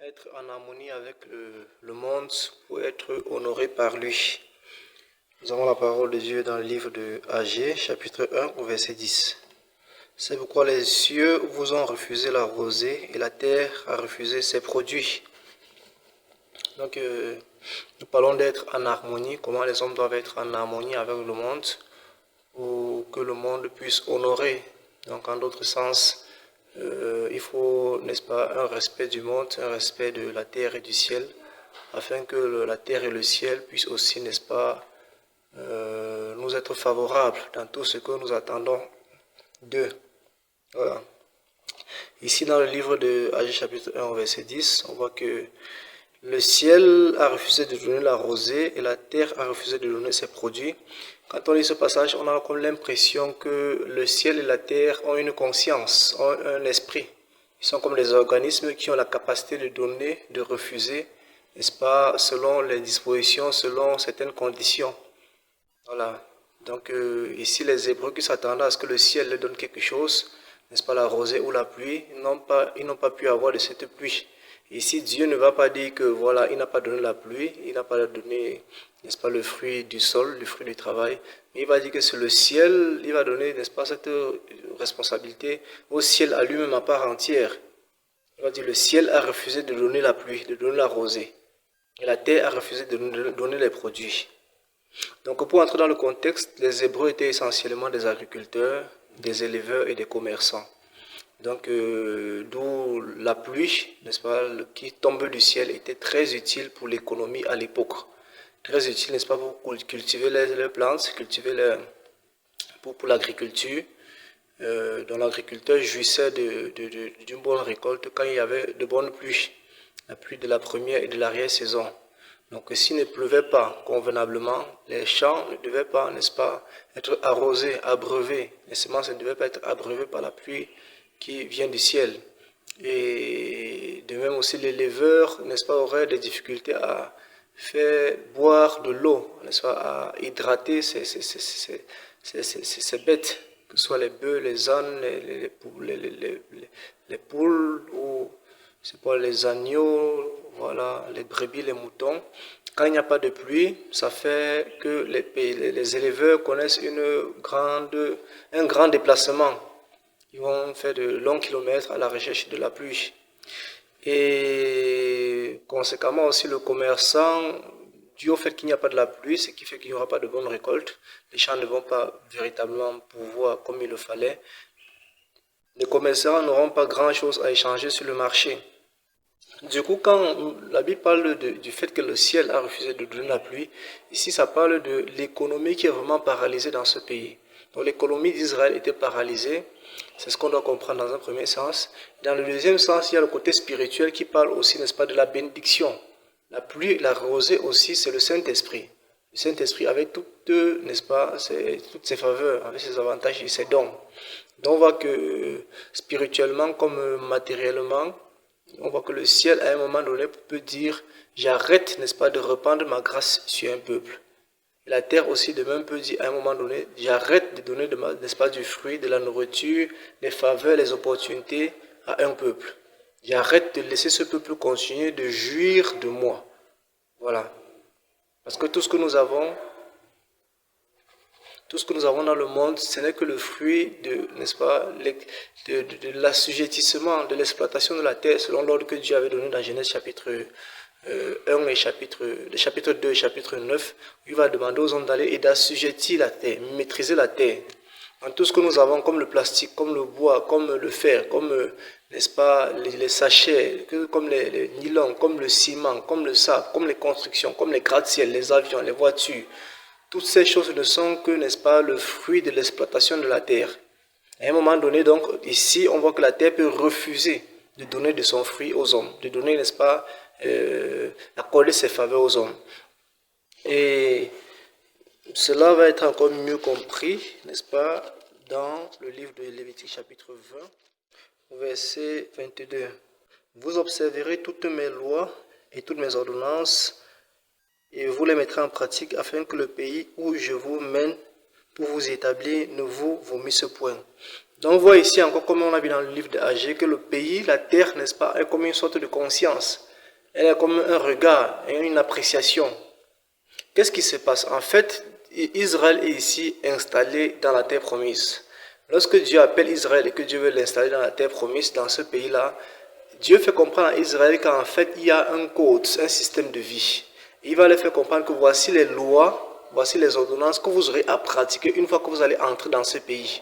être en harmonie avec le monde pour être honoré par lui. Nous avons la parole de Dieu dans le livre de Agé, chapitre 1, au verset 10. C'est pourquoi les cieux vous ont refusé la rosée et la terre a refusé ses produits. Donc, nous parlons d'être en harmonie, comment les hommes doivent être en harmonie avec le monde pour que le monde puisse honorer. Donc, en d'autres sens, il faut, n'est-ce pas, un respect du monde, un respect de la terre et du ciel, afin que la terre et le ciel puissent aussi, n'est-ce pas, nous être favorables dans tout ce que nous attendons d'eux. Voilà. Ici, dans le livre de Agé chapitre 1, verset 10, on voit que le ciel a refusé de donner la rosée et la terre a refusé de donner ses produits. Quand on lit ce passage, on a comme l'impression que le ciel et la terre ont une conscience, ont un esprit. Ils sont comme des organismes qui ont la capacité de donner, de refuser, n'est-ce pas, selon les dispositions, selon certaines conditions. Voilà. Donc ici, les Hébreux qui s'attendaient à ce que le ciel leur donne quelque chose, n'est-ce pas, la rosée ou la pluie, ils n'ont pas pu avoir de cette pluie. Ici, Dieu ne va pas dire que voilà, il n'a pas donné la pluie, il n'a pas donné, n'est-ce pas, le fruit du sol, le fruit du travail, mais il va dire que c'est le ciel, il va donner, n'est-ce pas, cette responsabilité au ciel à lui-même à part entière. Il va dire le ciel a refusé de donner la pluie, de donner la rosée, et la terre a refusé de donner les produits. Donc pour entrer dans le contexte, les Hébreux étaient essentiellement des agriculteurs, des éleveurs et des commerçants. Donc d'où la pluie, n'est-ce pas, qui tombe du ciel était très utile pour l'économie à l'époque. Très utile, n'est-ce pas, pour cultiver les plantes, pour l'agriculture. Dont l'agriculteur jouissait d'une bonne récolte quand il y avait de bonnes pluies. La pluie de la première et de l'arrière-saison. Donc s'il ne pleuvait pas convenablement, les champs ne devaient pas, n'est-ce pas, être arrosés, abreuvés. Les semences ne devaient pas être abreuvées par la pluie qui vient du ciel. Et de même aussi l'éleveur, n'est-ce pas, aurait des difficultés à faire boire de l'eau, n'est-ce pas, à hydrater ces bêtes, que ce soit les bœufs, les ânes, les poules ou c'est pas les agneaux, voilà, les brebis, les moutons. Quand il n'y a pas de pluie, ça fait que les éleveurs connaissent un grand déplacement. Ils vont faire de longs kilomètres à la recherche de la pluie. Et conséquemment aussi le commerçant, dû au fait qu'il n'y a pas de la pluie, ce qui fait qu'il n'y aura pas de bonne récolte, les champs ne vont pas véritablement pouvoir comme il le fallait. Les commerçants n'auront pas grand-chose à échanger sur le marché. Du coup, quand la Bible parle du fait que le ciel a refusé de donner la pluie, ici ça parle de l'économie qui est vraiment paralysée dans ce pays. Donc l'économie d'Israël était paralysée, c'est ce qu'on doit comprendre dans un premier sens. Dans le deuxième sens, il y a le côté spirituel qui parle aussi, n'est-ce pas, de la bénédiction. La pluie, la rosée aussi, c'est le Saint-Esprit. Le Saint-Esprit avec toutes, n'est-ce pas, toutes ses faveurs, avec ses avantages et ses dons. Donc on voit que spirituellement comme matériellement, on voit que le ciel à un moment donné peut dire j'arrête, n'est-ce pas, de répandre ma grâce sur un peuple. Et la terre aussi de même peut dire à un moment donné j'arrête de donner, n'est-ce pas, du fruit, de la nourriture, des faveurs, les opportunités à un peuple. J'arrête de laisser ce peuple continuer de jouir de moi. Voilà. Parce que tout ce que nous avons dans le monde, ce n'est que le fruit n'est-ce pas, de l'assujettissement, de l'exploitation de la terre, selon l'ordre que Dieu avait donné dans Genèse chapitre 1 et chapitre 2 et chapitre 9, où il va demander aux hommes d'aller et d'assujettir la terre, maîtriser la terre. Dans tout ce que nous avons, comme le plastique, comme le bois, comme le fer, comme, n'est-ce pas, les sachets, comme les nylons, comme le ciment, comme le sable, comme les constructions, comme les gratte-ciel, les avions, les voitures, toutes ces choses ne sont que, n'est-ce pas, le fruit de l'exploitation de la terre. À un moment donné, donc, ici, on voit que la terre peut refuser de donner de son fruit aux hommes, de donner, n'est-ce pas, accorder ses faveurs aux hommes. Et cela va être encore mieux compris, n'est-ce pas, dans le livre de Lévitique chapitre 20, verset 22. Vous observerez toutes mes lois et toutes mes ordonnances, et vous les mettrez en pratique afin que le pays où je vous mène pour vous établir ne vous vomisse point. Donc on voit ici encore, comme on a vu dans le livre d'Agé, que le pays, la terre, n'est-ce pas, est comme une sorte de conscience. Elle a comme un regard et une appréciation. Qu'est-ce qui se passe? En fait, Israël est ici installé dans la terre promise. Lorsque Dieu appelle Israël et que Dieu veut l'installer dans la terre promise, dans ce pays-là, Dieu fait comprendre à Israël qu'en fait, il y a un code, un système de vie. Il va leur faire comprendre que voici les lois, voici les ordonnances que vous aurez à pratiquer une fois que vous allez entrer dans ce pays.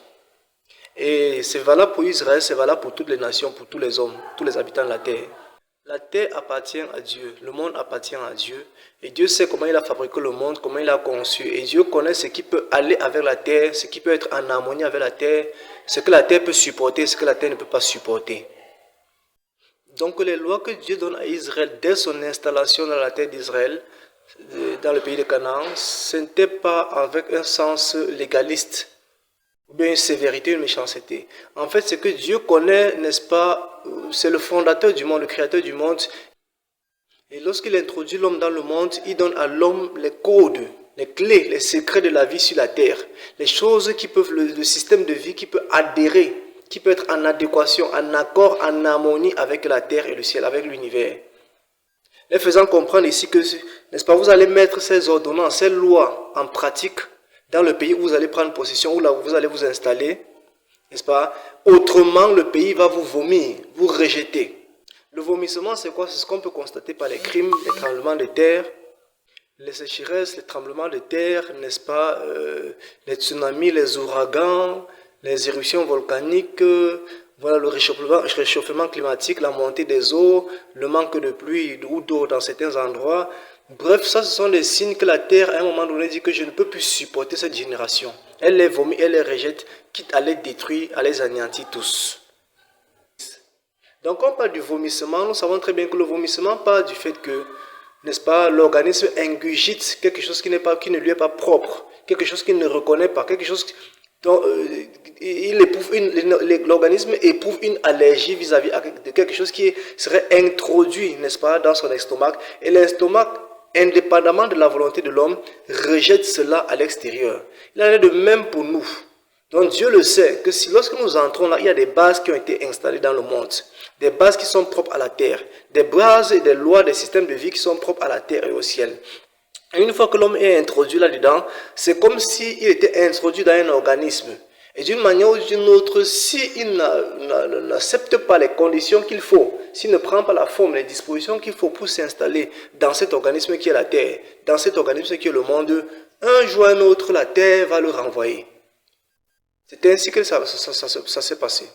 Et c'est valable pour Israël, c'est valable pour toutes les nations, pour tous les hommes, tous les habitants de la terre. La terre appartient à Dieu, le monde appartient à Dieu. Et Dieu sait comment il a fabriqué le monde, comment il a conçu. Et Dieu connaît ce qui peut aller avec la terre, ce qui peut être en harmonie avec la terre, ce que la terre peut supporter, ce que la terre ne peut pas supporter. Donc les lois que Dieu donne à Israël dès son installation dans la terre d'Israël, dans le pays de Canaan, ce n'était pas avec un sens légaliste, ou bien une sévérité, une méchanceté. En fait, ce que Dieu connaît, n'est-ce pas, c'est le fondateur du monde, le créateur du monde. Et lorsqu'il introduit l'homme dans le monde, il donne à l'homme les codes, les clés, les secrets de la vie sur la terre. Les choses qui peuvent, le système de vie qui peut adhérer, qui peut être en adéquation, en accord, en harmonie avec la terre et le ciel, avec l'univers. Les faisant comprendre ici que, n'est-ce pas, vous allez mettre ces ordonnances, ces lois en pratique dans le pays où vous allez prendre possession, où là où vous allez vous installer, n'est-ce pas? Autrement, le pays va vous vomir, vous rejeter. Le vomissement, c'est quoi? C'est ce qu'on peut constater par les crimes, les tremblements de terre, les sécheresses, les tremblements de terre, n'est-ce pas? Les tsunamis, les ouragans, les éruptions volcaniques, voilà le réchauffement climatique, la montée des eaux, le manque de pluie ou d'eau dans certains endroits. Bref, ça, ce sont des signes que la terre, à un moment donné, dit que je ne peux plus supporter cette génération. Elle les vomit, elle les rejette, quitte à les détruire, à les anéantir tous. Donc, quand on parle du vomissement, nous savons très bien que le vomissement parle du fait que, n'est-ce pas, l'organisme ingurgite quelque chose qui ne lui est pas propre, quelque chose qu'il ne reconnaît pas, quelque chose dont l'organisme éprouve une allergie vis-à-vis de quelque chose qui serait introduit, n'est-ce pas, dans son estomac. Et l'estomac, indépendamment de la volonté de l'homme, rejette cela à l'extérieur. Il en est de même pour nous. Donc Dieu le sait que si lorsque nous entrons là, il y a des bases qui ont été installées dans le monde, des bases qui sont propres à la terre, des bases et des lois, des systèmes de vie qui sont propres à la terre et au ciel. Et une fois que l'homme est introduit là-dedans, c'est comme s'il était introduit dans un organisme. Et d'une manière ou d'une autre, s'il n'accepte pas les conditions qu'il faut, s'il ne prend pas la forme, les dispositions qu'il faut pour s'installer dans cet organisme qui est la terre, dans cet organisme qui est le monde, un jour ou un autre, la terre va le renvoyer. C'est ainsi que ça s'est passé.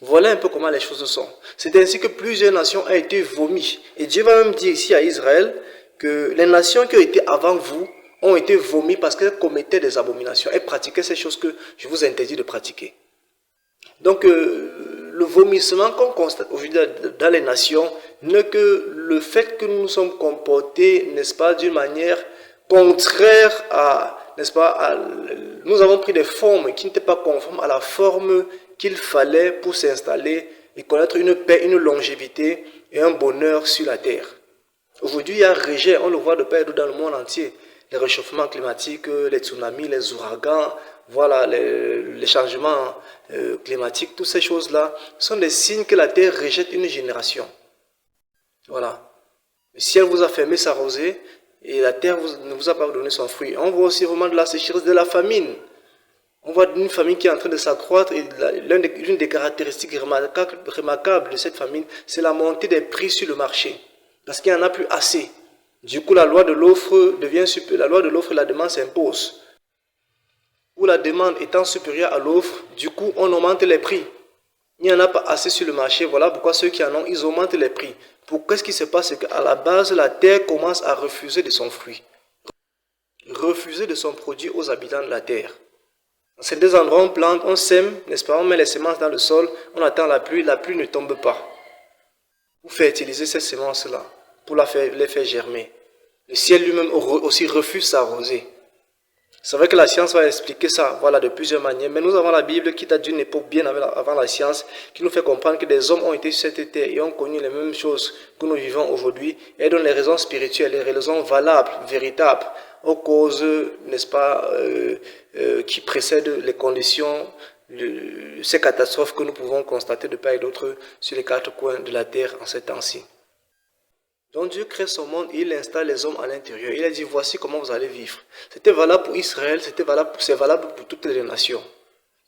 Voilà un peu comment les choses sont. C'est ainsi que plusieurs nations ont été vomies. Et Dieu va même dire ici à Israël que les nations qui ont été avant vous ont été vomies parce qu'elles commettaient des abominations. Elles pratiquaient ces choses que je vous interdis de pratiquer. Donc, le vomissement qu'on constate aujourd'hui dans les nations n'est que le fait que nous nous sommes comportés, n'est-ce pas, d'une manière contraire à, n'est-ce pas, nous avons pris des formes qui n'étaient pas conformes à la forme qu'il fallait pour s'installer et connaître une paix, une longévité et un bonheur sur la terre. Aujourd'hui, il y a un rejet, on le voit de partout dans le monde entier. Les réchauffements climatiques, les tsunamis, les ouragans, voilà, les changements climatiques, toutes ces choses-là sont des signes que la terre rejette une génération. Voilà. Le ciel vous a fermé sa rosée et la terre ne vous a pas donné son fruit. On voit aussi vraiment de la sécheresse, de la famine. On voit une famine qui est en train de s'accroître et l'une des caractéristiques remarquables de cette famine, c'est la montée des prix sur le marché. Parce qu'il n'y en a plus assez. Du coup, la loi de l'offre et la demande s'impose. Où la demande étant supérieure à l'offre, du coup, on augmente les prix. Il n'y en a pas assez sur le marché, voilà pourquoi ceux qui en ont, ils augmentent les prix. Qu'est-ce qui se passe? C'est qu'à la base, la terre commence à refuser de son fruit. Refuser de son produit aux habitants de la terre. Dans ces deux endroits, on plante, on sème, n'est-ce pas? On met les semences dans le sol, on attend la pluie ne tombe pas. Vous fertilisez ces semences-là pour les faire germer. Le ciel lui-même aussi refuse s'arroser. C'est vrai que la science va expliquer ça, voilà, de plusieurs manières, mais nous avons la Bible qui date d'une époque bien avant la science, qui nous fait comprendre que des hommes ont été sur cette terre et ont connu les mêmes choses que nous vivons aujourd'hui, et donnent les raisons spirituelles, les raisons valables, véritables, aux causes, n'est-ce pas, qui précèdent les conditions, ces catastrophes que nous pouvons constater de part et d'autre sur les quatre coins de la terre en ces temps-ci. Donc Dieu crée son monde et il installe les hommes à l'intérieur. Il a dit, voici comment vous allez vivre. C'était valable pour Israël, c'est valable pour toutes les nations.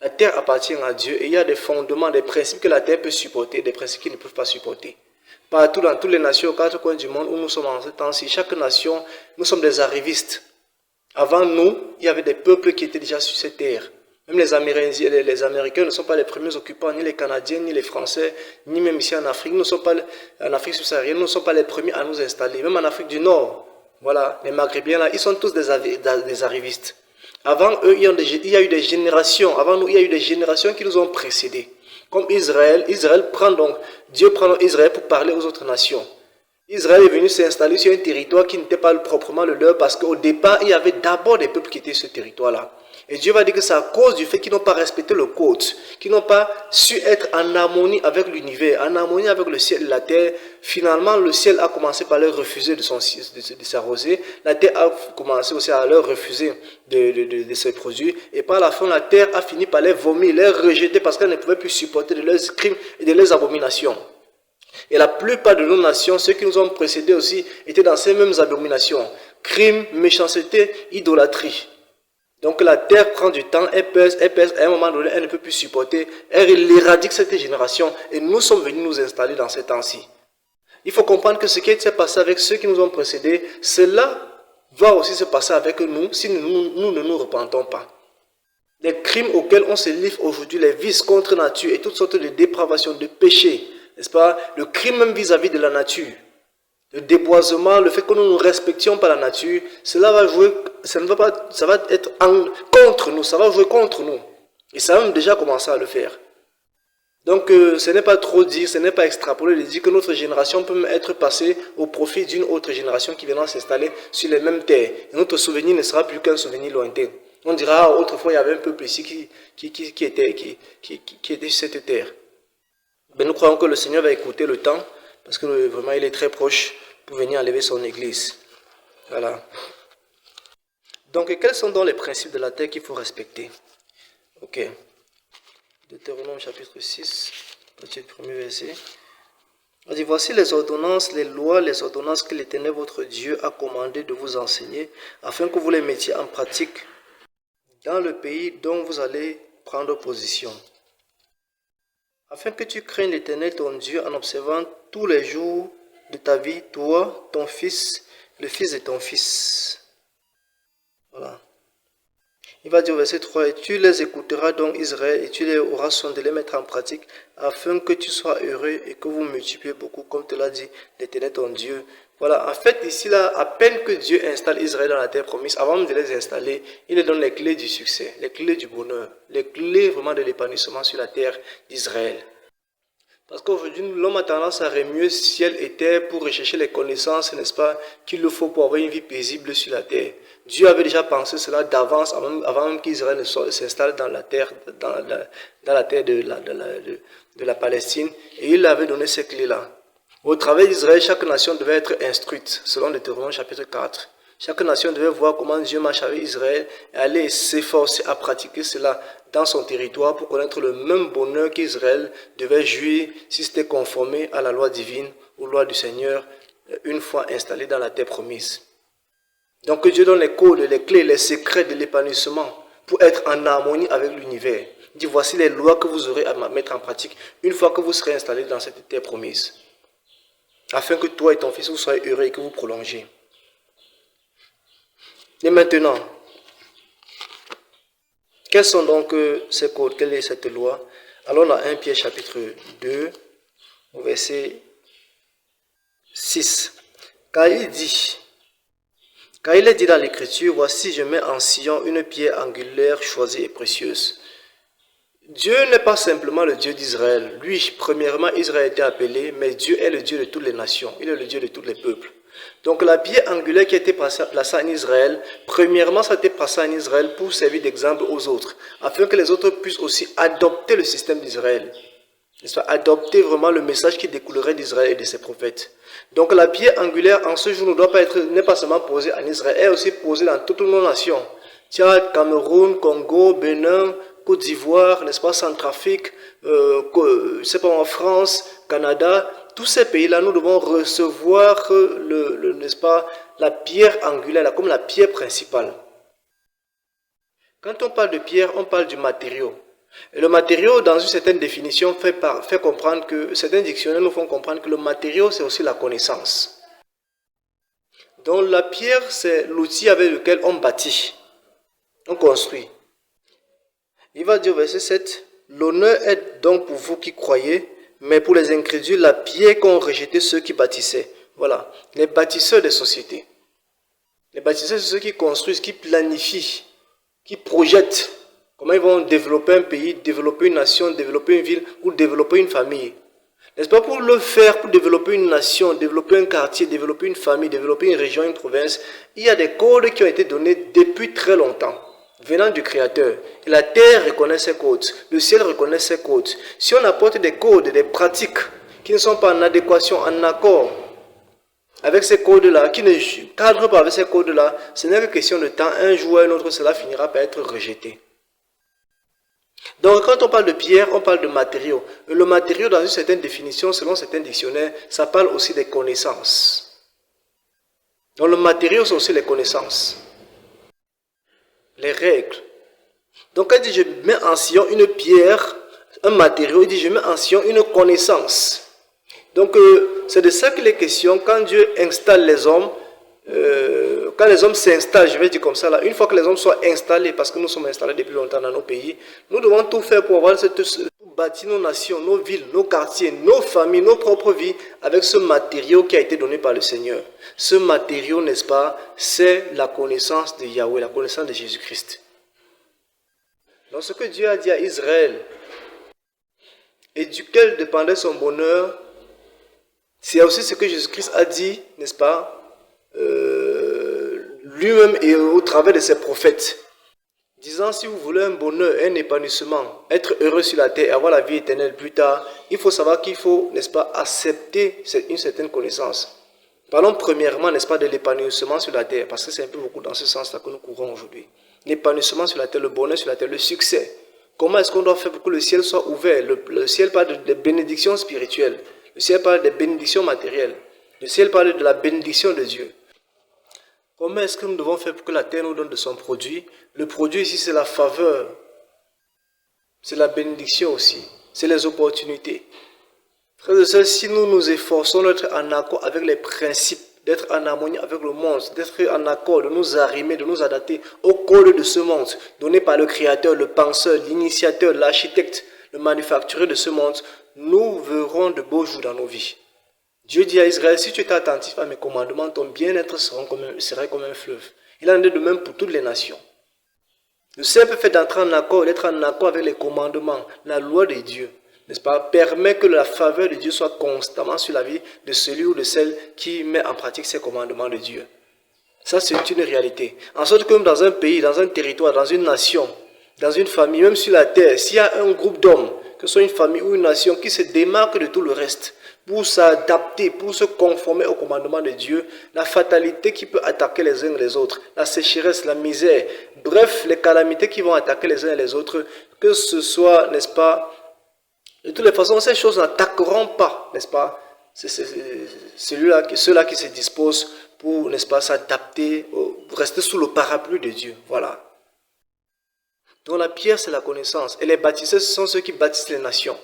La terre appartient à Dieu et il y a des fondements, des principes que la terre peut supporter, des principes qu'ils ne peuvent pas supporter. Partout dans toutes les nations, aux quatre coins du monde où nous sommes en ce temps-ci, chaque nation, nous sommes des arrivistes. Avant nous, il y avait des peuples qui étaient déjà sur cette terre. Même les Américains ne sont pas les premiers occupants, ni les Canadiens, ni les Français, ni même ici en Afrique. Nous ne sommes pas, en Afrique subsaharienne, nous ne sommes pas les premiers à nous installer. Même en Afrique du Nord, voilà, les Maghrébiens là, ils sont tous des arrivistes. Avant eux, il y a eu des générations, avant nous, il y a eu des générations qui nous ont précédés. Comme Israël, Dieu prend Israël pour parler aux autres nations. Israël est venu s'installer sur un territoire qui n'était pas proprement le leur parce qu'au départ, il y avait d'abord des peuples qui étaient sur ce territoire-là. Et Dieu va dire que c'est à cause du fait qu'ils n'ont pas respecté le code, qu'ils n'ont pas su être en harmonie avec l'univers, en harmonie avec le ciel et la terre. Finalement, le ciel a commencé par leur refuser de s'arroser. La terre a commencé aussi à leur refuser de se produire. Et par la fin, la terre a fini par les vomir, les rejeter parce qu'elle ne pouvait plus supporter de leurs crimes et de leurs abominations. Et la plupart de nos nations, ceux qui nous ont précédés aussi, étaient dans ces mêmes abominations. Crimes, méchanceté, idolâtrie. Donc la terre prend du temps, elle pèse, à un moment donné, elle ne peut plus supporter, elle éradique cette génération et nous sommes venus nous installer dans ces temps-ci. Il faut comprendre que ce qui s'est passé avec ceux qui nous ont précédés, cela va aussi se passer avec nous si nous ne nous repentons pas. Les crimes auxquels on se livre aujourd'hui, les vices contre nature et toutes sortes de dépravations, de péchés, n'est-ce pas? Le crime même vis-à-vis de la nature. Le déboisement, le fait que nous ne respections pas la nature, cela va jouer, ça va être contre nous, ça va jouer contre nous. Et ça a même déjà commencé à le faire. Donc ce n'est pas trop dire, ce n'est pas extrapoler de dire que notre génération peut même être passée au profit d'une autre génération qui viendra s'installer sur les mêmes terres. Et notre souvenir ne sera plus qu'un souvenir lointain. On dira, autrefois il y avait un peuple ici qui était sur cette terre. Mais nous croyons que le Seigneur va écouter le temps, parce que vraiment il est très proche pour venir enlever son église. Voilà. Donc, quels sont donc les principes de la terre qu'il faut respecter? Ok. Deutéronome chapitre 6, partir du premier verset. On dit, voici les ordonnances, les lois, les ordonnances que l'Éternel votre Dieu a commandé de vous enseigner, afin que vous les mettiez en pratique dans le pays dont vous allez prendre position. Afin que tu craignes l'Éternel ton Dieu en observant tous les jours de ta vie, toi, ton fils, le fils de ton fils. Voilà. Il va dire au verset 3, et tu les écouteras donc Israël, et tu les auras soin de les mettre en pratique, afin que tu sois heureux et que vous multipliez beaucoup, comme te l'a dit l'Éternel ton Dieu. Voilà, en fait, ici, là, à peine que Dieu installe Israël dans la terre promise, avant de les installer, il leur donne les clés du succès, les clés du bonheur, les clés vraiment de l'épanouissement sur la terre d'Israël. Parce qu'aujourd'hui, l'homme a tendance à remuer ciel et terre pour rechercher les connaissances, n'est-ce pas, qu'il le faut pour avoir une vie paisible sur la terre. Dieu avait déjà pensé cela d'avance, avant même qu'Israël ne s'installe dans la terre, dans la terre de la Palestine, et il avait donné ces clés-là. Au travers d'Israël, chaque nation devait être instruite, selon Deutéronome chapitre 4. Chaque nation devait voir comment Dieu marche avec Israël et aller s'efforcer à pratiquer cela dans son territoire pour connaître le même bonheur qu'Israël devait jouir si c'était conformé à la loi divine, aux lois du Seigneur, une fois installé dans la terre promise. Donc Dieu donne les codes, les clés, les secrets de l'épanouissement pour être en harmonie avec l'univers. Il dit, voici les lois que vous aurez à mettre en pratique une fois que vous serez installés dans cette terre promise. Afin que toi et ton fils vous soyez heureux et que vous prolongez. Et maintenant, quels sont donc ces codes? Quelle est cette loi? Allons dans 1 Pierre chapitre 2, au verset 6. Car il est dit dans l'Écriture, voici je mets en Sion une pierre angulaire, choisie et précieuse. Dieu n'est pas simplement le Dieu d'Israël. Lui, premièrement, Israël a été appelé, mais Dieu est le Dieu de toutes les nations. Il est le Dieu de tous les peuples. Donc la pierre angulaire qui a été placée en Israël, premièrement, ça a été placé en Israël pour servir d'exemple aux autres, afin que les autres puissent aussi adopter le système d'Israël. N'est-ce pas? Adopter vraiment le message qui découlerait d'Israël et de ses prophètes. Donc la pierre angulaire en ce jour n'est pas seulement posée en Israël, elle est aussi posée dans toutes nos nations. Tchad, Cameroun, Congo, Bénin, Côte d'Ivoire, n'est-ce pas, Centrafrique, c'est pas en France, Canada, tous ces pays-là, nous devons recevoir n'est-ce pas, la pierre angulaire, comme la pierre principale. Quand on parle de pierre, on parle du matériau. Et le matériau, dans une certaine définition, fait comprendre que, certains dictionnaires nous font comprendre que le matériau, c'est aussi la connaissance. Donc la pierre, c'est l'outil avec lequel on bâtit, on construit. Il va dire au verset 7, « L'honneur est donc pour vous qui croyez, mais pour les incrédules, la pierre qu'ont rejeté ceux qui bâtissaient. » Voilà, les bâtisseurs des sociétés. Les bâtisseurs, c'est ceux qui construisent, qui planifient, qui projettent comment ils vont développer un pays, développer une nation, développer une ville ou développer une famille. N'est-ce pas, pour le faire, pour développer une nation, développer un quartier, développer une famille, développer une région, une province, il y a des codes qui ont été donnés depuis très longtemps, venant du Créateur. Et la terre reconnaît ces codes, le ciel reconnaît ces codes. Si on apporte des codes, des pratiques qui ne sont pas en adéquation, en accord avec ces codes-là, qui ne cadrent pas avec ces codes-là, ce n'est que question de temps. Un jour ou un autre, cela finira par être rejeté. Donc, quand on parle de pierre, on parle de matériaux. Le matériau, dans une certaine définition, selon certains dictionnaires, ça parle aussi des connaissances. Donc, le matériau, c'est aussi les connaissances. Les règles. Donc, quand il dit je mets en sillon une pierre, un matériau, il dit je mets en sillon une connaissance. Donc, c'est de ça qu'il est question quand Dieu installe les hommes. Quand les hommes s'installent, je vais dire comme ça, là, une fois que les hommes soient installés, parce que nous sommes installés depuis longtemps dans nos pays, nous devons tout faire pour bâtir nos nations, nos villes, nos quartiers, nos familles, nos propres vies, avec ce matériau qui a été donné par le Seigneur. Ce matériau, n'est-ce pas, c'est la connaissance de Yahweh, la connaissance de Jésus-Christ. Donc ce que Dieu a dit à Israël, et duquel dépendait son bonheur, c'est aussi ce que Jésus-Christ a dit, n'est-ce pas, lui-même et au travers de ses prophètes, disant si vous voulez un bonheur, un épanouissement, être heureux sur la terre et avoir la vie éternelle plus tard, il faut savoir qu'il faut, n'est-ce pas, accepter une certaine connaissance. Parlons premièrement, n'est-ce pas, de l'épanouissement sur la terre, parce que c'est un peu beaucoup dans ce sens-là que nous courons aujourd'hui. L'épanouissement sur la terre, le bonheur sur la terre, le succès. Comment est-ce qu'on doit faire pour que le ciel soit ouvert? Le ciel parle de bénédictions spirituelles, le ciel parle des bénédictions matérielles, le ciel parle de la bénédiction de Dieu. Comment est-ce que nous devons faire pour que la terre nous donne de son produit? Le produit ici, c'est la faveur. C'est la bénédiction aussi. C'est les opportunités. Frères et sœurs, si nous nous efforçons d'être en accord avec les principes, d'être en harmonie avec le monde, d'être en accord, de nous arrimer, de nous adapter au code de ce monde, donné par le Créateur, le penseur, l'initiateur, l'architecte, le manufacturier de ce monde, nous verrons de beaux jours dans nos vies. Dieu dit à Israël, si tu es attentif à mes commandements, ton bien-être sera comme un fleuve. Il en est de même pour toutes les nations. Le simple fait d'entrer en accord, d'être en accord avec les commandements, la loi de Dieu, n'est-ce pas, permet que la faveur de Dieu soit constamment sur la vie de celui ou de celle qui met en pratique ces commandements de Dieu. Ça, c'est une réalité. En sorte que même dans un pays, dans un territoire, dans une nation, dans une famille, même sur la terre, s'il y a un groupe d'hommes, que ce soit une famille ou une nation, qui se démarque de tout le reste, pour s'adapter, pour se conformer au commandement de Dieu, la fatalité qui peut attaquer les uns et les autres, la sécheresse, la misère, bref, les calamités qui vont attaquer les uns et les autres, que ce soit, n'est-ce pas, de toutes les façons, ces choses n'attaqueront pas, n'est-ce pas, ceux-là qui se disposent pour, n'est-ce pas, s'adapter, pour rester sous le parapluie de Dieu, voilà. Donc la pierre, c'est la connaissance, et les bâtisseurs, ce sont ceux qui bâtissent les nations,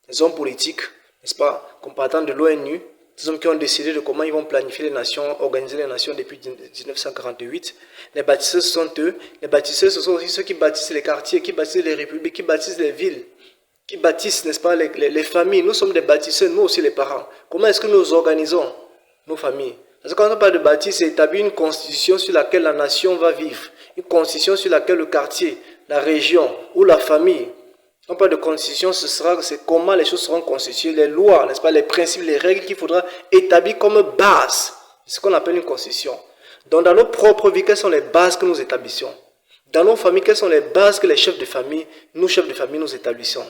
les hommes politiques, n'est-ce pas, compartant de l'ONU, des hommes qui ont décidé de comment ils vont planifier les nations, organiser les nations depuis 1948. Les bâtisseurs, ce sont eux. Les bâtisseurs, ce sont aussi ceux qui bâtissent les quartiers, qui bâtissent les républiques, qui bâtissent les villes, qui bâtissent, n'est-ce pas, les familles. Nous sommes des bâtisseurs, nous aussi les parents. Comment est-ce que nous organisons nos familles? Parce que quand on parle de bâtir, c'est établir une constitution sur laquelle la nation va vivre, une constitution sur laquelle le quartier, la région ou la famille. On parle de constitution, c'est comment les choses seront constituées, les lois, n'est-ce pas, les principes, les règles qu'il faudra établir comme base. C'est ce qu'on appelle une constitution. Donc dans nos propres vies, quelles sont les bases que nous établissons? Dans nos familles, quelles sont les bases que les chefs de famille, nous chefs de famille, nous établissons?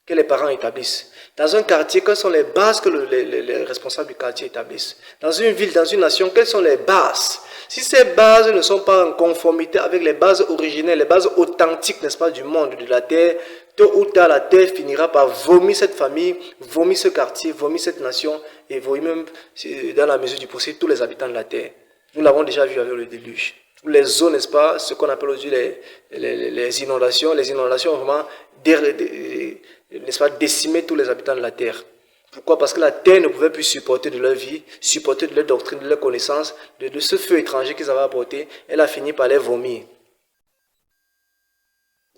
Que les parents établissent? Dans un quartier, quelles sont les bases que les responsables du quartier établissent? Dans une ville, dans une nation, quelles sont les bases? Si ces bases ne sont pas en conformité avec les bases originelles, les bases authentiques, n'est-ce pas, du monde, de la terre, tôt ou tard, la terre finira par vomir cette famille, vomir ce quartier, vomir cette nation et vomir même, dans la mesure du possible, tous les habitants de la terre. Nous l'avons déjà vu avec le déluge. Les eaux, n'est-ce pas, ce qu'on appelle aujourd'hui les inondations. Les inondations ont vraiment, n'est-ce pas, décimé tous les habitants de la terre. Pourquoi? Parce que la terre ne pouvait plus supporter de leur vie, supporter de leur doctrine, de leur connaissance, de ce feu étranger qu'ils avaient apporté. Elle a fini par les vomir.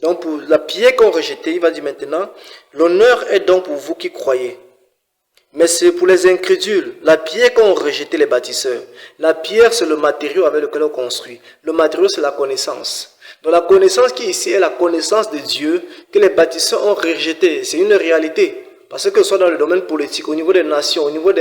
Donc pour la pierre qu'on rejetait, il va dire maintenant, l'honneur est donc pour vous qui croyez. Mais c'est pour les incrédules, la pierre qu'ont rejeté les bâtisseurs. La pierre, c'est le matériau avec lequel on construit. Le matériau, c'est la connaissance. Donc la connaissance qui ici est la connaissance de Dieu que les bâtisseurs ont rejeté. C'est une réalité. Parce que ce soit dans le domaine politique, au niveau des nations, au niveau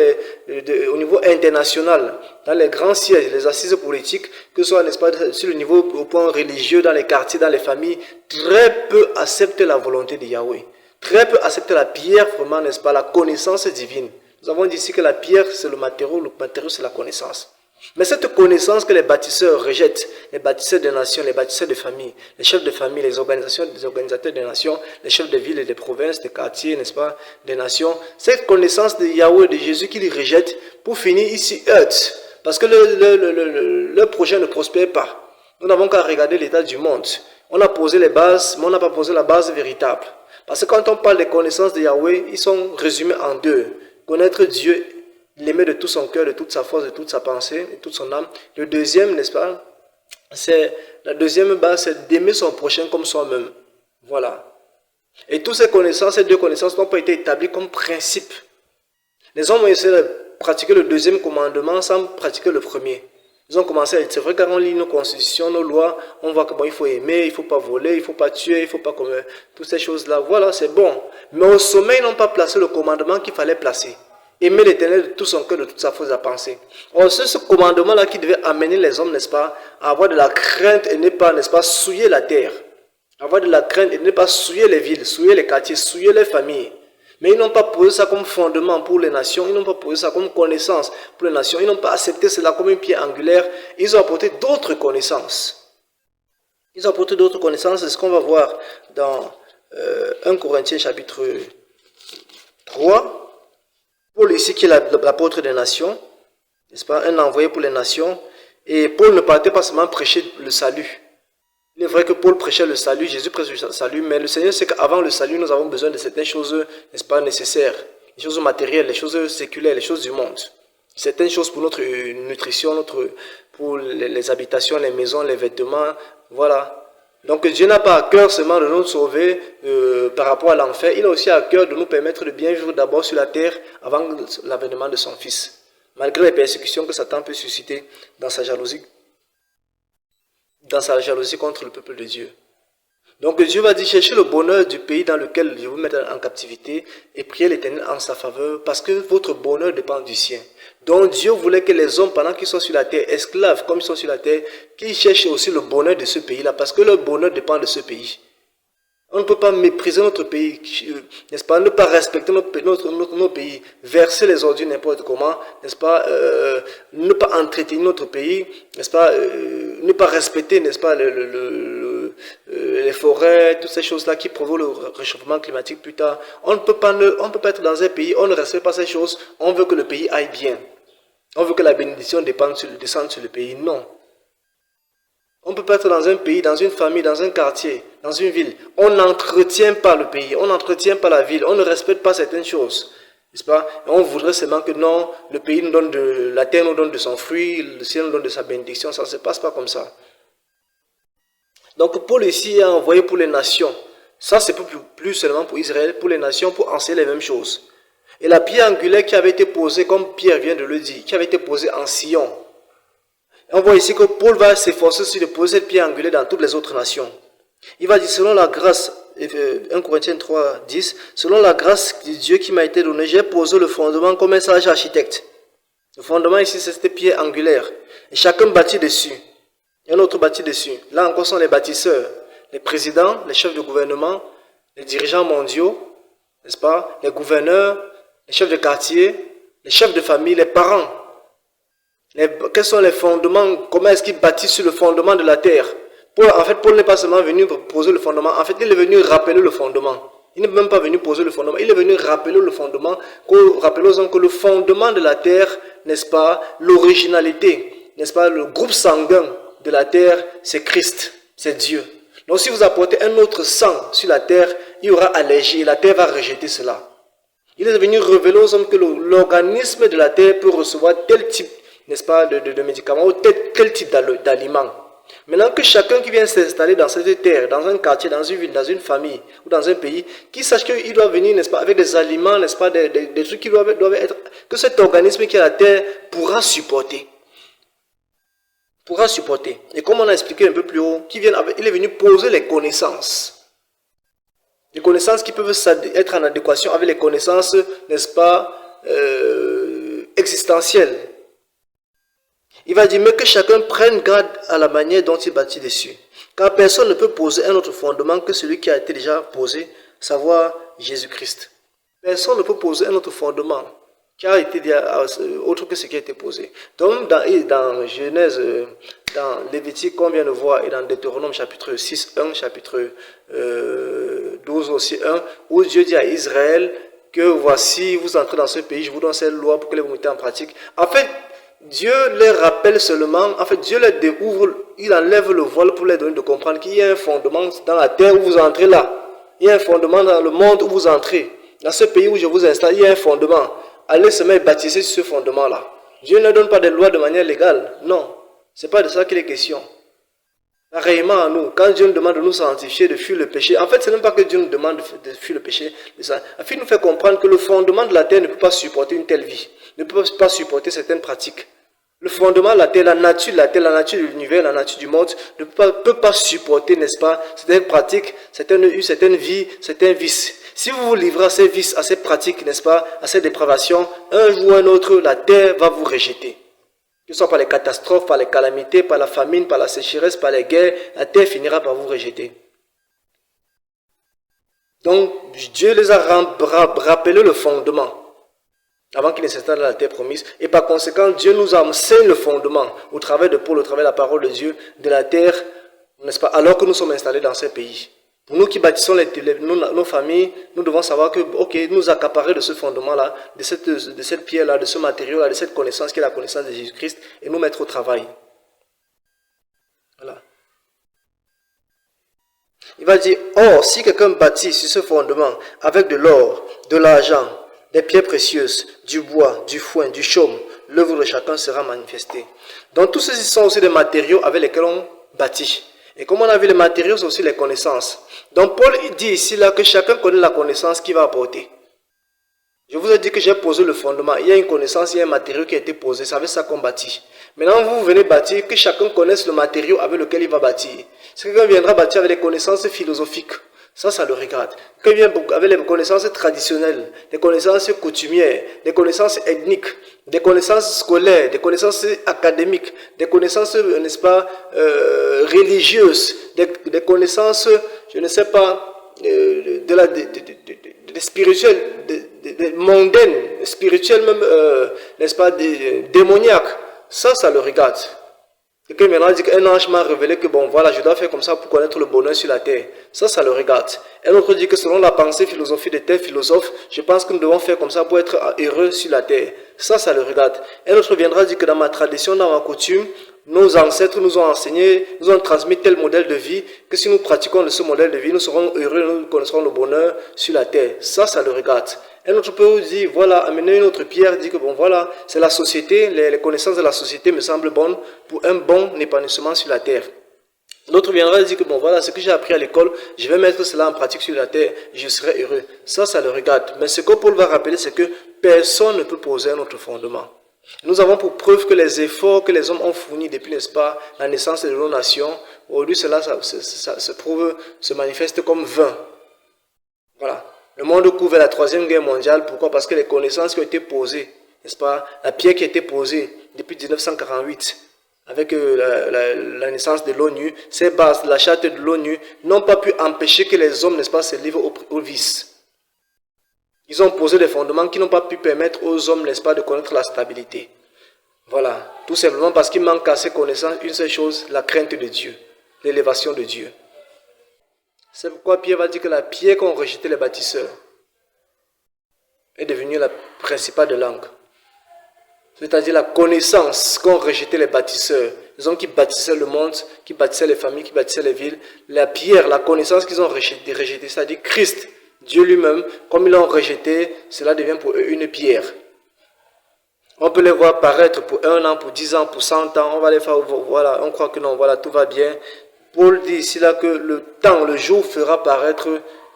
international, dans les grands sièges, les assises politiques, que ce soit, n'est-ce pas, sur le niveau au point religieux, dans les quartiers, dans les familles, très peu acceptent la volonté de Yahweh. Très peu acceptent la pierre, vraiment, n'est-ce pas, la connaissance divine. Nous avons dit ici que la pierre, c'est le matériau c'est la connaissance. Mais cette connaissance que les bâtisseurs rejettent, les bâtisseurs des nations, les bâtisseurs de famille, les chefs de famille, les organisateurs des nations, les chefs de villes et des provinces, des quartiers, n'est-ce pas, des nations, cette connaissance de Yahweh, de Jésus qu'ils rejettent, pour finir ici, heurte. Parce que leur projet ne prospère pas. Nous n'avons qu'à regarder l'état du monde. On a posé les bases, mais on n'a pas posé la base véritable. Parce que quand on parle des connaissances de Yahweh, ils sont résumés en deux. Connaître Dieu, l'aimer de tout son cœur, de toute sa force, de toute sa pensée, de toute son âme. Le deuxième, n'est-ce pas, la deuxième base, c'est d'aimer son prochain comme soi-même. Voilà. Et toutes ces connaissances, ces deux connaissances n'ont pas été établies comme principe. Les hommes ont essayé de pratiquer le deuxième commandement sans pratiquer le premier. Ils ont commencé à dire, c'est vrai, quand on lit nos constitutions, nos lois, on voit que bon, il faut aimer, il ne faut pas voler, il ne faut pas tuer, il ne faut pas commettre toutes ces choses-là. Voilà, c'est bon. Mais au sommet, ils n'ont pas placé le commandement qu'il fallait placer. Aimer l'Éternel de tout son cœur, de toute sa force à penser. Or, c'est ce commandement-là qui devait amener les hommes, n'est-ce pas, à avoir de la crainte et ne pas, n'est-ce pas, souiller la terre. Avoir de la crainte et ne pas souiller les villes, souiller les quartiers, souiller les familles. Mais ils n'ont pas posé ça comme fondement pour les nations, ils n'ont pas posé ça comme connaissance pour les nations, ils n'ont pas accepté cela comme une pierre angulaire, ils ont apporté d'autres connaissances. Ils ont apporté d'autres connaissances, c'est ce qu'on va voir dans 1 Corinthiens chapitre 3. Paul ici qui est l'apôtre des nations, n'est-ce pas, un envoyé pour les nations, et Paul ne partait pas seulement prêcher le salut. Il est vrai que Paul prêchait le salut, Jésus prêchait le salut, mais le Seigneur sait qu'avant le salut, nous avons besoin de certaines choses, n'est-ce pas, nécessaires. Les choses matérielles, les choses séculaires, les choses du monde. Certaines choses pour notre nutrition, pour les habitations, les maisons, les vêtements, voilà. Donc Dieu n'a pas à cœur seulement de nous sauver par rapport à l'enfer, il a aussi à cœur de nous permettre de bien vivre d'abord sur la terre avant l'avènement de son Fils. Malgré les persécutions que Satan peut susciter dans sa jalousie contre le peuple de Dieu. Donc Dieu va dire, cherchez le bonheur du pays dans lequel je vous mets en captivité et priez l'Éternel en sa faveur parce que votre bonheur dépend du sien. Donc Dieu voulait que les hommes, pendant qu'ils sont sur la terre, esclaves comme ils sont sur la terre, qu'ils cherchent aussi le bonheur de ce pays-là parce que leur bonheur dépend de ce pays. On ne peut pas mépriser notre pays, n'est-ce pas, ne pas respecter notre pays, verser les ordures n'importe comment, n'est-ce pas, ne pas entretenir notre pays, n'est-ce pas, ne pas respecter, n'est-ce pas, les forêts, toutes ces choses-là qui provoquent le réchauffement climatique plus tard. On ne peut pas être dans un pays, on ne respecte pas ces choses, on veut que le pays aille bien. On veut que la bénédiction descende sur le pays. Non. On ne peut pas être dans un pays, dans une famille, dans un quartier, dans une ville. On n'entretient pas le pays, on n'entretient pas la ville, on ne respecte pas certaines choses. N'est-ce pas? Et on voudrait seulement que non, le pays nous donne la terre nous donne de son fruit, le ciel nous donne de sa bénédiction. Ça ne se passe pas comme ça. Donc Paul ici a envoyé pour les nations. Ça, c'est plus seulement pour Israël, pour les nations, pour enseigner les mêmes choses. Et la pierre angulaire qui avait été posée, comme Pierre vient de le dire, qui avait été posée en Sion. On voit ici que Paul va s'efforcer aussi de poser cette pierre angulaire dans toutes les autres nations. Il va dire, selon la grâce, 1 Corinthiens 3, 10, selon la grâce de Dieu qui m'a été donnée, j'ai posé le fondement comme un sage architecte. Le fondement ici, c'est cette pierre angulaire. Et chacun bâtit dessus. Et un autre bâtit dessus. Là encore sont les bâtisseurs, les présidents, les chefs de gouvernement, les dirigeants mondiaux, n'est-ce pas, les gouverneurs, les chefs de quartier, les chefs de famille, les parents. Quels sont les fondements? Comment est-ce qu'ils bâtissent sur le fondement de la terre? Paul n'est pas seulement venu poser le fondement, en fait, il est venu rappeler le fondement. Il n'est même pas venu poser le fondement, il est venu rappeler le fondement, rappeler aux hommes que le fondement de la terre, n'est-ce pas, l'originalité, n'est-ce pas, le groupe sanguin de la terre, c'est Christ, c'est Dieu. Donc si vous apportez un autre sang sur la terre, il y aura allergie et la terre va rejeter cela. Il est venu révéler aux hommes que l'organisme de la terre peut recevoir tel type, n'est-ce pas, de médicaments ou tel type d'aliments. Maintenant que chacun qui vient s'installer dans cette terre, dans un quartier, dans une ville, dans une famille ou dans un pays, qu'il sache qu'il doit venir, n'est-ce pas, avec des aliments, n'est-ce pas, des trucs qui doivent être, que cet organisme qui est la terre pourra supporter. Et comme on a expliqué un peu plus haut, il est venu poser les connaissances. Les connaissances qui peuvent être en adéquation avec les connaissances, n'est-ce pas, existentielles. Il va dire, mais que chacun prenne garde à la manière dont il bâtit dessus. Car personne ne peut poser un autre fondement que celui qui a été déjà posé, savoir Jésus-Christ. Personne ne peut poser un autre fondement qui a été autre que ce qui a été posé. Donc, dans Genèse, dans Lévitique, qu'on vient de voir, et dans Deutéronome chapitre 6, 1, chapitre 12 aussi 1, où Dieu dit à Israël que voici, vous entrez dans ce pays, je vous donne cette loi pour que vous mettez en pratique. En fait, Dieu les rappelle seulement, en fait, Dieu les découvre, il enlève le voile pour les donner de comprendre qu'il y a un fondement dans la terre où vous entrez là. Il y a un fondement dans le monde où vous entrez. Dans ce pays où je vous installe, il y a un fondement. Allez se mettre baptiser sur ce fondement-là. Dieu ne donne pas des lois de manière légale. Non. Ce n'est pas de ça qu'il est question. Pareillement à nous, quand Dieu nous demande de nous sanctifier, de fuir le péché, en fait, ce n'est même pas que Dieu nous demande de fuir le péché. Il nous fait comprendre que le fondement de la terre ne peut pas supporter une telle vie, ne peut pas supporter certaines pratiques. Le fondement de la terre, la nature de l'univers, la nature du monde, ne peut pas supporter, n'est-ce pas, certaines pratiques, certaines vies, certains vices. Si vous vous livrez à ces vices, à ces pratiques, n'est-ce pas, à ces dépravations, un jour ou un autre, la terre va vous rejeter. Que ce soit par les catastrophes, par les calamités, par la famine, par la sécheresse, par les guerres, la terre finira par vous rejeter. Donc, Dieu les a rappelé le fondement avant qu'il ne s'installe dans la terre promise. Et par conséquent, Dieu nous enseigne le fondement au travers de Paul, au travers de la parole de Dieu, de la terre, n'est-ce pas, alors que nous sommes installés dans ces pays. Pour nous qui bâtissons nos familles, nous devons savoir que, ok, nous accaparer de ce fondement-là, de cette pierre-là, de ce matériau-là, de cette connaissance qui est la connaissance de Jésus-Christ, et nous mettre au travail. Voilà. Il va dire, or, si quelqu'un bâtit sur ce fondement avec de l'or, de l'argent, des pierres précieuses, du bois, du foin, du chaume, l'œuvre de chacun sera manifestée. Donc tous ceci sont aussi des matériaux avec lesquels on bâtit. Et comme on a vu, les matériaux sont aussi les connaissances. Donc Paul dit ici là que chacun connaît la connaissance qu'il va apporter. Je vous ai dit que j'ai posé le fondement. Il y a une connaissance, il y a un matériau qui a été posé. C'est avec ça qu'on bâtit. Maintenant, vous venez bâtir, que chacun connaisse le matériau avec lequel il va bâtir. Si quelqu'un viendra bâtir avec des connaissances philosophiques, ça le regarde. Quelqu'un vient avec les connaissances traditionnelles, des connaissances coutumières, des connaissances ethniques, des connaissances scolaires, des connaissances académiques, des connaissances, n'est-ce pas, religieuses, des connaissances, je ne sais pas, des spirituelles, des mondaines, spirituelles même, n'est-ce pas, démoniaques. Ça le regarde. Quelqu'un viendra dire qu'un ange m'a révélé que bon voilà, je dois faire comme ça pour connaître le bonheur sur la terre. Ça le regarde. Un autre dit que selon la pensée philosophique de tel philosophe, je pense que nous devons faire comme ça pour être heureux sur la terre. Ça le regarde. Un autre viendra dire que dans ma tradition, dans ma coutume, nos ancêtres nous ont enseigné, nous ont transmis tel modèle de vie, que si nous pratiquons de ce modèle de vie, nous serons heureux, nous connaîtrons le bonheur sur la terre. Ça le regarde. Un autre peut vous dire, voilà, amener une autre pierre, dit que bon voilà, c'est la société, les connaissances de la société me semblent bonnes pour un bon épanouissement sur la terre. L'autre viendra dire que bon voilà, ce que j'ai appris à l'école, je vais mettre cela en pratique sur la terre, je serai heureux. Ça le regarde. Mais ce que Paul va rappeler, c'est que personne ne peut poser un autre fondement. Nous avons pour preuve que les efforts que les hommes ont fournis depuis, n'est-ce pas, la naissance de nos nations, aujourd'hui cela se manifeste comme vain. Voilà. Le monde couvre la troisième guerre mondiale. Pourquoi? Parce que les connaissances qui ont été posées, n'est-ce pas, la pierre qui a été posée depuis 1948, avec la naissance de l'ONU, ces bases, la charte de l'ONU, n'ont pas pu empêcher que les hommes, n'est-ce pas, se livrent au vice. Ils ont posé des fondements qui n'ont pas pu permettre aux hommes, n'est-ce pas, de connaître la stabilité. Voilà. Tout simplement parce qu'il manque à ces connaissances une seule chose, la crainte de Dieu. l'élévation de Dieu. C'est pourquoi Pierre va dire que la pierre qu'ont rejeté les bâtisseurs est devenue la principale de langue. C'est-à-dire la connaissance qu'ont rejeté les bâtisseurs, les hommes qui bâtissaient le monde, qui bâtissaient les familles, qui bâtissaient les villes. La pierre, la connaissance qu'ils ont rejetée, c'est-à-dire Christ, Dieu lui-même, comme ils l'ont rejeté, cela devient pour eux une pierre. On peut les voir paraître pour 1 an, pour 10 ans, pour 100 ans. On va les faire, voilà, on croit que non, voilà, tout va bien. Paul dit ici là que le temps, le jour fera paraître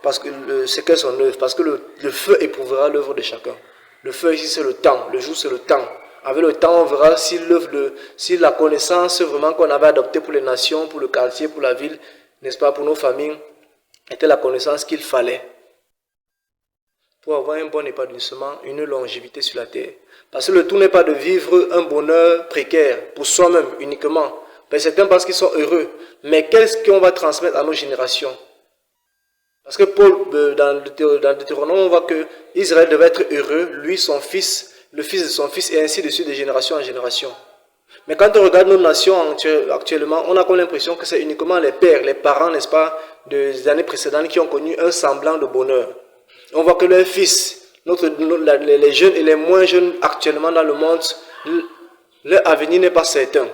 parce que c'est qu'est son œuvre, parce que le feu éprouvera l'œuvre de chacun. Le feu ici c'est le temps, le jour c'est le temps. Avec le temps, on verra si la connaissance vraiment qu'on avait adoptée pour les nations, pour le quartier, pour la ville, n'est-ce pas, pour nos familles, était la connaissance qu'il fallait pour avoir un bon épanouissement, une longévité sur la terre. Parce que le tout n'est pas de vivre un bonheur précaire pour soi-même uniquement. Certains pensent qu'ils sont heureux, mais qu'est-ce qu'on va transmettre à nos générations? Parce que Paul, dans Deutéronome, on voit que Israël devait être heureux, lui, son fils, le fils de son fils, et ainsi de suite, de génération en génération. Mais quand on regarde nos nations actuellement, on a comme l'impression que c'est uniquement les pères, les parents, n'est-ce pas, des années précédentes qui ont connu un semblant de bonheur. On voit que leurs fils, les jeunes et les moins jeunes actuellement dans le monde, leur avenir n'est pas certain.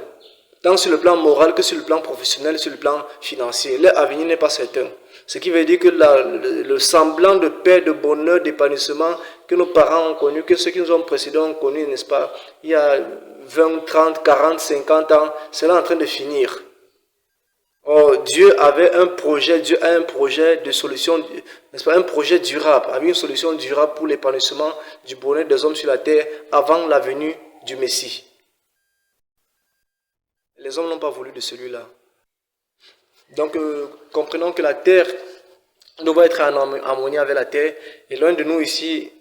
Tant sur le plan moral que sur le plan professionnel, sur le plan financier. Leur avenir n'est pas certain. Ce qui veut dire que le semblant de paix, de bonheur, d'épanouissement que nos parents ont connu, que ceux qui nous ont précédés ont connu, n'est-ce pas, il y a 20, 30, 40, 50 ans, c'est là en train de finir. Or, Dieu avait un projet, Dieu a un projet de solution, n'est-ce pas, un projet durable, avait une solution durable pour l'épanouissement du bonheur des hommes sur la terre avant la venue du Messie. Les hommes n'ont pas voulu de celui-là. Donc, comprenons que la terre doit être en harmonie avec la terre. Et l'un de nous ici,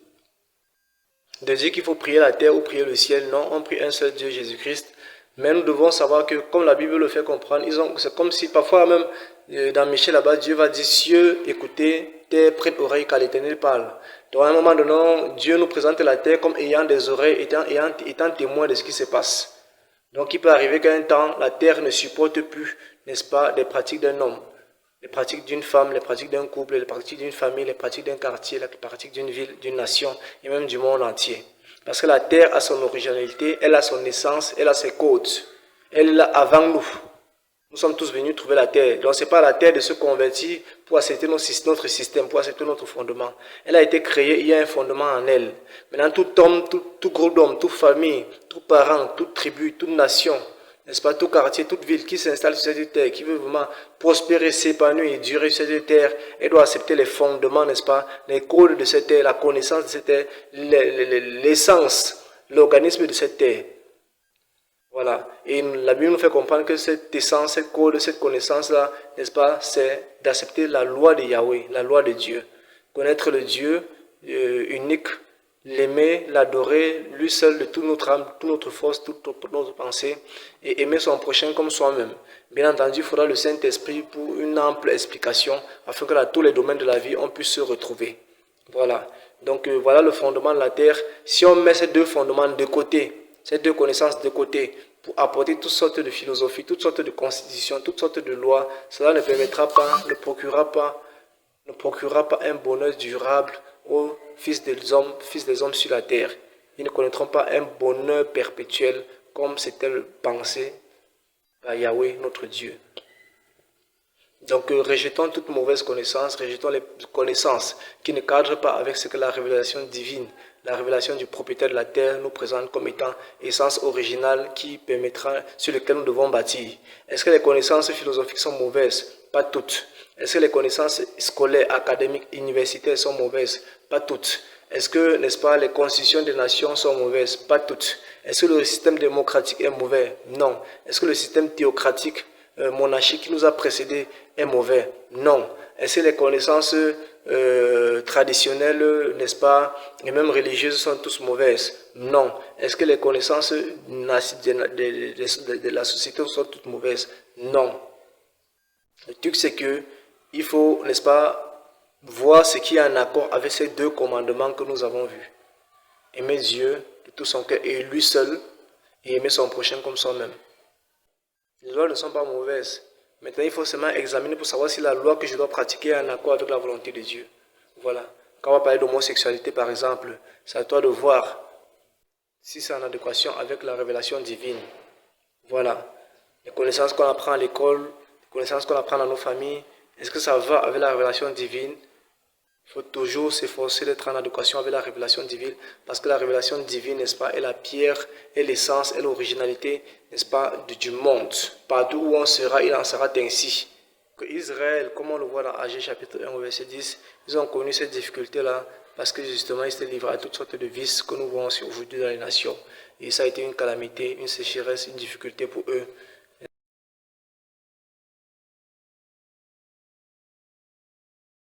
de dire qu'il faut prier la terre ou prier le ciel, non, on prie un seul Dieu, Jésus-Christ. Mais nous devons savoir que, comme la Bible le fait comprendre, c'est comme si parfois même, dans Michée là-bas, Dieu va dire, cieux, écoutez, terre, prête oreille, car l'Éternel parle. Donc à un moment donné, Dieu nous présente la terre comme ayant des oreilles, étant témoin de ce qui se passe. Donc il peut arriver qu'à un temps, la terre ne supporte plus, n'est-ce pas, les pratiques d'un homme, les pratiques d'une femme, les pratiques d'un couple, les pratiques d'une famille, les pratiques d'un quartier, les pratiques d'une ville, d'une nation et même du monde entier. Parce que la terre a son originalité, elle a son essence, elle a ses codes. Elle est là avant nous. Nous sommes tous venus trouver la terre. Donc ce n'est pas la terre de se convertir pour accepter notre système, pour accepter notre fondement. Elle a été créée, il y a un fondement en elle. Maintenant tout homme, tout groupe d'hommes, toute famille, tout parent, toute tribu, toute nation, n'est-ce pas, tout quartier, toute ville qui s'installe sur cette terre, qui veut vraiment prospérer, s'épanouir et durer sur cette terre, elle doit accepter les fondements, n'est-ce pas, les codes de cette terre, la connaissance de cette terre, l'essence, l'organisme de cette terre. Voilà. Et la Bible nous fait comprendre que cette essence, cette code, cette connaissance-là, n'est-ce pas, c'est d'accepter la loi de Yahweh, la loi de Dieu. Connaître le Dieu unique, l'aimer, l'adorer, lui seul de toute notre âme, toute notre force, toute notre pensée, et aimer son prochain comme soi-même. Bien entendu, il faudra le Saint-Esprit pour une ample explication, afin que dans tous les domaines de la vie, on puisse se retrouver. Voilà. Donc voilà le fondement de la terre. Si on met ces deux fondements de côté, ces deux connaissances de côté, pour apporter toutes sortes de philosophies, toutes sortes de constitutions, toutes sortes de lois, cela ne permettra pas, ne procurera pas un bonheur durable aux fils des hommes sur la terre. Ils ne connaîtront pas un bonheur perpétuel comme c'était pensé par Yahweh, notre Dieu. Donc rejetons toute mauvaise connaissance, rejetons les connaissances qui ne cadrent pas avec ce que la révélation divine, la révélation du propriétaire de la terre nous présente comme étant essence originale qui permettra, sur laquelle nous devons bâtir. Est-ce que les connaissances philosophiques sont mauvaises? Pas toutes. Est-ce que les connaissances scolaires, académiques, universitaires sont mauvaises? Pas toutes. Est-ce que, n'est-ce pas, les constitutions des nations sont mauvaises? Pas toutes. Est-ce que le système démocratique est mauvais? Non. Est-ce que le système théocratique, monarchique qui nous a précédés est mauvais? Non. Est-ce que les connaissances traditionnelles, n'est-ce pas, et même religieuses sont tous mauvaises? Non. Est-ce que les connaissances de la société sont toutes mauvaises? Non. Le truc c'est que il faut, n'est-ce pas, voir ce qui est en accord avec ces deux commandements que nous avons vus. Aimer Dieu de tout son cœur et lui seul, et aimer son prochain comme soi-même. Les lois ne sont pas mauvaises, Maintenant, il faut seulement examiner pour savoir si la loi que je dois pratiquer est en accord avec la volonté de Dieu. Voilà. Quand on va parler d'homosexualité, par exemple, c'est à toi de voir si c'est en adéquation avec la révélation divine. Voilà. Les connaissances qu'on apprend à l'école, les connaissances qu'on apprend dans nos familles, est-ce que ça va avec la révélation divine? Il faut toujours s'efforcer d'être en adéquation avec la révélation divine, parce que la révélation divine, n'est-ce pas, est la pierre, est l'essence, est l'originalité, n'est-ce pas, du monde. Partout où on sera, il en sera ainsi. Que Israël, comme on le voit dans Agé chapitre 1 au verset 10, ils ont connu cette difficulté-là, parce que justement, ils étaient livrés à toutes sortes de vices que nous voyons aujourd'hui dans les nations. Et ça a été une calamité, une sécheresse, une difficulté pour eux.